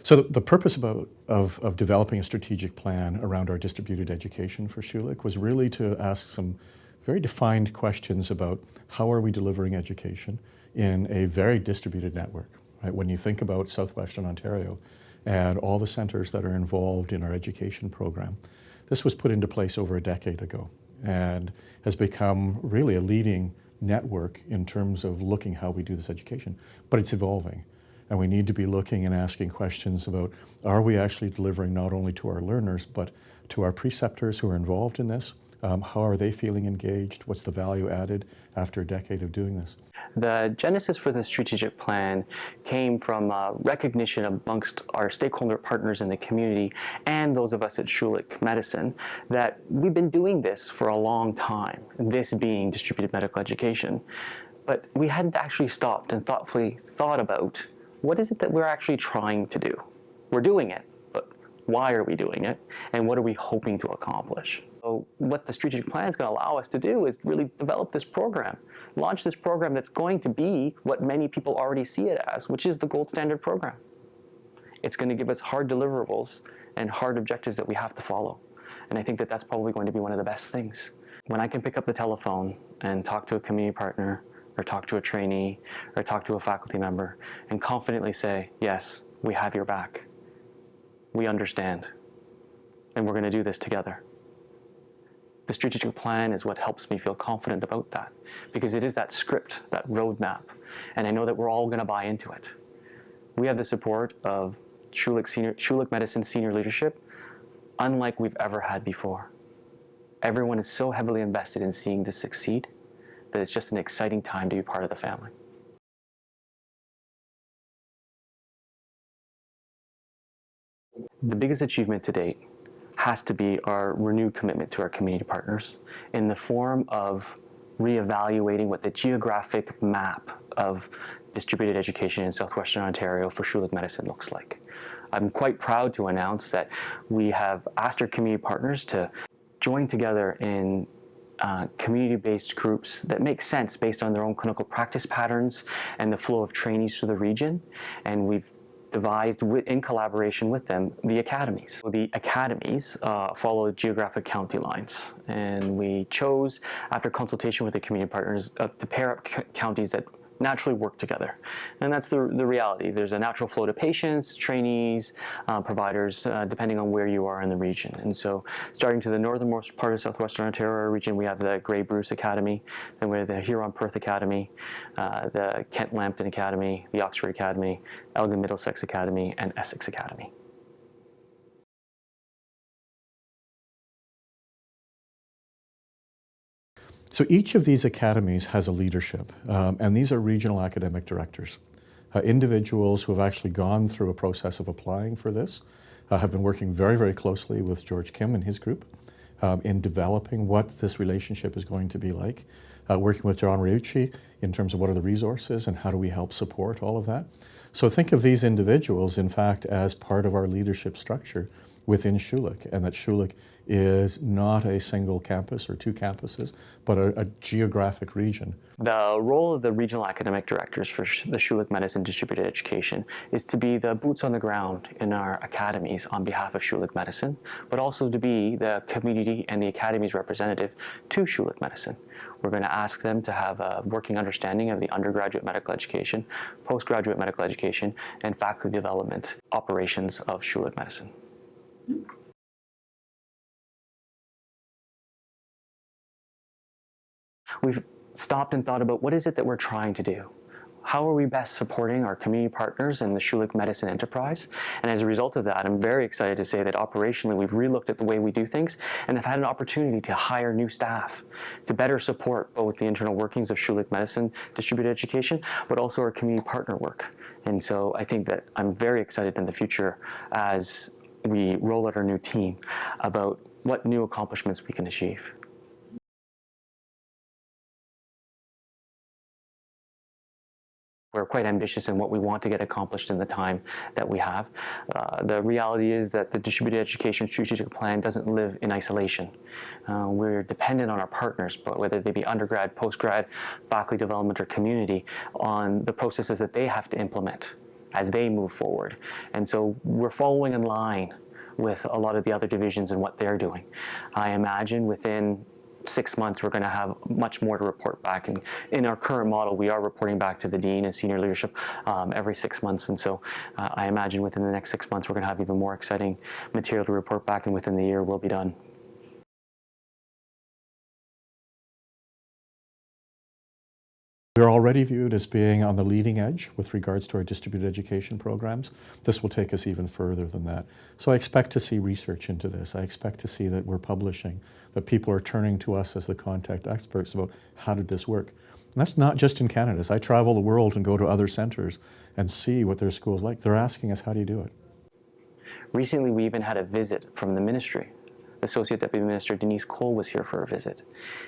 So the purpose of developing a strategic plan around our distributed education for Schulich was really to ask some very defined questions about how are we delivering education in a very distributed network. Right? When you think about Southwestern Ontario and all the centres that are involved in our education program, this was put into place over a decade ago and has become really a leading network in terms of looking how we do this education, but it's evolving. And we need to be looking and asking questions about, are we actually delivering not only to our learners, but to our preceptors who are involved in this? How are they feeling engaged? What's the value added after a decade of doing this? The genesis for the strategic plan came from recognition amongst our stakeholder partners in the community and those of us at Schulich Medicine that we've been doing this for a long time, this being distributed medical education. But we hadn't actually stopped and thoughtfully thought about what is it that we're actually trying to do. We're doing it, but why are we doing it? And what are we hoping to accomplish? So what the strategic plan is going to allow us to do is really develop this program, launch this program that's going to be what many people already see it as, which is the gold standard program. It's going to give us hard deliverables and hard objectives that we have to follow. And I think that that's probably going to be one of the best things. When I can pick up the telephone and talk to a community partner, or talk to a trainee, or talk to a faculty member, and confidently say, yes, we have your back. We understand. And we're going to do this together. The strategic plan is what helps me feel confident about that, because it is that script, that roadmap, and I know that we're all going to buy into it. We have the support of Schulich Medicine senior leadership, unlike we've ever had before. Everyone is so heavily invested in seeing this succeed that it's just an exciting time to be part of the family. The biggest achievement to date has to be our renewed commitment to our community partners in the form of reevaluating what the geographic map of distributed education in Southwestern Ontario for Schulich Medicine looks like. I'm quite proud to announce that we have asked our community partners to join together in community-based groups that make sense based on their own clinical practice patterns and the flow of trainees through the region. And we've devised, in collaboration with them, the academies. So the academies follow geographic county lines. And we chose, after consultation with the community partners, to pair up counties that naturally work together. And that's the reality. There's a natural flow to patients, trainees, providers, depending on where you are in the region. And so starting to the northernmost part of Southwestern Ontario region, we have the Grey Bruce Academy, then we have the Huron-Perth Academy, the Kent-Lambton Academy, the Oxford Academy, Elgin-Middlesex Academy, and Essex Academy. So each of these academies has a leadership, and these are regional academic directors, individuals who have actually gone through a process of applying for this, have been working very, very closely with George Kim and his group in developing what this relationship is going to be like, working with John Riucci in terms of what are the resources and how do we help support all of that. So think of these individuals, in fact, as part of our leadership structure within Schulich, and that Schulich is not a single campus or two campuses, but a geographic region. The role of the regional academic directors for the Schulich Medicine Distributed Education is to be the boots on the ground in our academies on behalf of Schulich Medicine, but also to be the community and the academy's representative to Schulich Medicine. We're going to ask them to have a working understanding of the undergraduate medical education, postgraduate medical education, and faculty development operations of Schulich Medicine. We've stopped and thought about what is it that we're trying to do? How are we best supporting our community partners in the Schulich Medicine enterprise? And as a result of that, I'm very excited to say that operationally we've relooked at the way we do things and have had an opportunity to hire new staff to better support both the internal workings of Schulich Medicine Distributed Education, but also our community partner work. And so I think that I'm very excited in the future as we roll out our new team about what new accomplishments we can achieve. We're quite ambitious in what we want to get accomplished in the time that we have. The reality is that the Distributed Education Strategic Plan doesn't live in isolation. We're dependent on our partners, but whether they be undergrad, postgrad, faculty development, or community, on the processes that they have to implement as they move forward. And so we're following in line with a lot of the other divisions and what they're doing. I imagine within 6 months, we're going to have much more to report back. And in our current model, we are reporting back to the dean and senior leadership every 6 months. And so I imagine within the next 6 months, we're going to have even more exciting material to report back, and within the year, we'll be done. We're already viewed as being on the leading edge with regards to our distributed education programs. This will take us even further than that. So I expect to see research into this. I expect to see that we're publishing, that people are turning to us as the contact experts about how did this work. And that's not just in Canada. As I travel the world and go to other centers and see what their school's like, they're asking us, how do you do it? Recently, we even had a visit from the ministry. Associate Deputy Minister Denise Cole was here for a visit,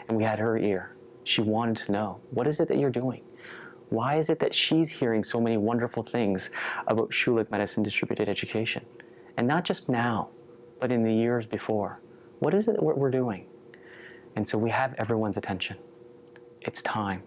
and we had her ear. She wanted to know, what is it that you're doing? Why is it that she's hearing so many wonderful things about Schulich Medicine Distributed Education? And not just now, but in the years before. What is it that we're doing? And so we have everyone's attention. It's time.